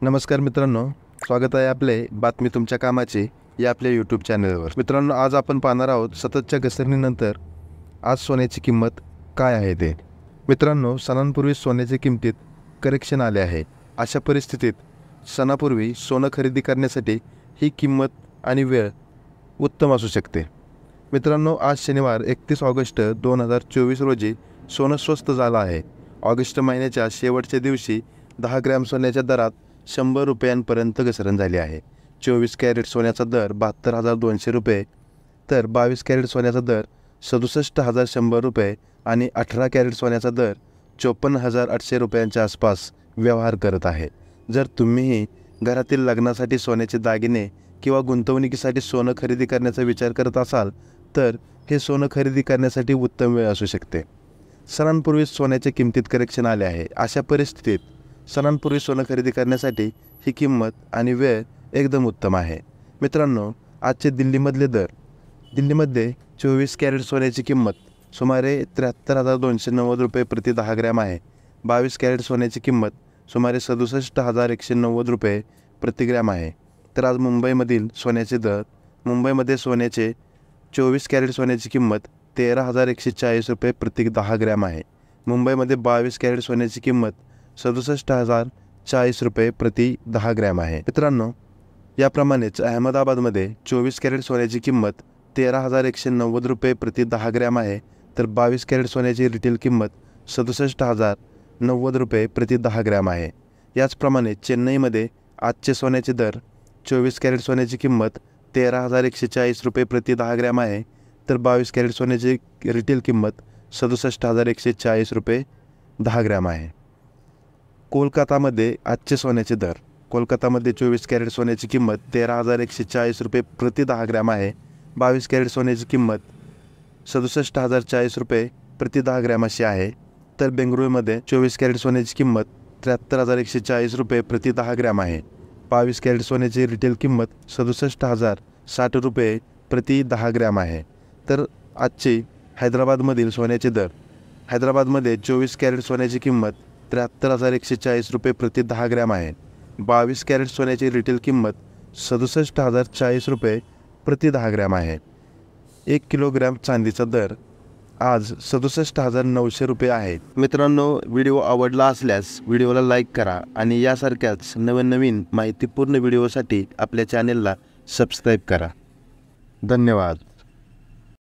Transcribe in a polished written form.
नमस्कार मित्रांनो, स्वागत आहे आपले बातमी तुमच्या कामाची या आपल्या यूट्यूब चॅनलवर। मित्रांनो, आज आपण पाहणार आहोत सततच्या घसरणीनंतर आज सोन्याची किंमत काय आहे ते। मित्रांनो, सणांपूर्वी सोन्याच्या किंमतीत करेक्शन आले आहे। अशा परिस्थितीत सणापूर्वी सोनं खरेदी करण्यासाठी ही किंमत आणि वेळ उत्तम असू शकते। मित्रांनो, आज शनिवार 31 ऑगस्ट 2024 रोजी सोनं स्वस्त झालं आहे। ऑगस्ट महिन्याच्या शेवटच्या दिवशी 10 ग्रॅम सोन्याच्या दरात 100 रुपयांपर्यंत घसरण झाली आहे। 24 कॅरेट सोन्याचा दर 72,200 रुपये, तर 22 कॅरेट सोन्याचा दर 67,100 रुपये आणि 18 कॅरेट सोन्याचा दर 54,800 रुपयांच्या आसपास व्यवहार करत आहे। जर तुम्हीही घरातील लग्नासाठी सोन्याचे दागिने किंवा गुंतवणुकीसाठी सोनं खरेदी करण्याचा विचार करत असाल तर हे सोनं खरेदी करण्यासाठी उत्तम वेळ असू शकते। सणांपूर्वी सोन्याच्या किंमतीत करेक्शन आले आहे। अशा परिस्थितीत सणांपूर्वी सोनं खरेदी करण्यासाठी ही किंमत आणि वेळ एकदम उत्तम आहे। मित्रांनो, आजचे दिल्लीमधले दर। दिल्लीमध्ये 24 कॅरेट सोन्याची किंमत सुमारे 73,290 रुपये प्रति 10 ग्रॅम आहे। 22 कॅरेट सोन्याची किंमत सुमारे 67,190 रुपये प्रति ग्रॅम आहे। तर आज मुंबईमधील सोन्याचे दर। मुंबईमध्ये सोन्याचे 24 कॅरेट सोन्याची किंमत 13,140 रुपये प्रति 10 ग्रॅम आहे। मुंबईमध्ये 22 कॅरेट सोन्याची किंमत 67,040 रुपये प्रति 10 ग्रॅम आहे। मित्रांनो, याप्रमाणेच अहमदाबादमध्ये 24 कॅरेट सोन्याची किंमत 13,190 रुपये प्रति 10 ग्रॅम आहे, तर 22 कॅरेट सोन्याची रिटेल किंमत 67,090 रुपये प्रति 10 ग्रॅम आहे। याचप्रमाणे चेन्नईमध्ये आजचे सोन्याचे दर। 24 कॅरेट सोन्याची किंमत 13,140 रुपये प्रति 10 ग्रॅम आहे, तर 22 कॅरेट सोन्याची रिटेल किंमत 67,140 रुपये 10 ग्रॅम आहे। कोलकातामध्ये आजचे सोन्याचे दर। कोलकातामध्ये 24 कॅरेट सोन्याची किंमत 13,140 रुपये प्रति 10 ग्रॅम आहे। 22 कॅरेट सोन्याची किंमत 67,040 रुपये प्रति 10 ग्रॅम अशी आहे। तर बेंगळुरूमध्ये 24 कॅरेट सोन्याची किंमत 73,140 रुपये प्रति 10 ग्रॅम आहे। 22 कॅरेट सोन्याची रिटेल किंमत 67,060 रुपये प्रति 10 ग्रॅम आहे। तर आजची हैदराबादमधील सोन्याचे दर। हैदराबादमध्ये 24 कॅरेट सोन्याची किंमत 73,140 रुपये प्रति 10 ग्रॅम आहे। 22 कॅरेट सोन्याची रिटेल किंमत 67,040 रुपये प्रति 10 ग्रॅम आहे। 1 किलोग्रॅम चांदीचा दर आज 67,900 रुपये आहे। मित्रांनो, व्हिडिओ आवडला असल्यास व्हिडिओला लाईक करा आणि यासारख्याच नवीन माहितीपूर्ण व्हिडिओसाठी आपल्या चॅनेलला सबस्क्राईब करा। धन्यवाद।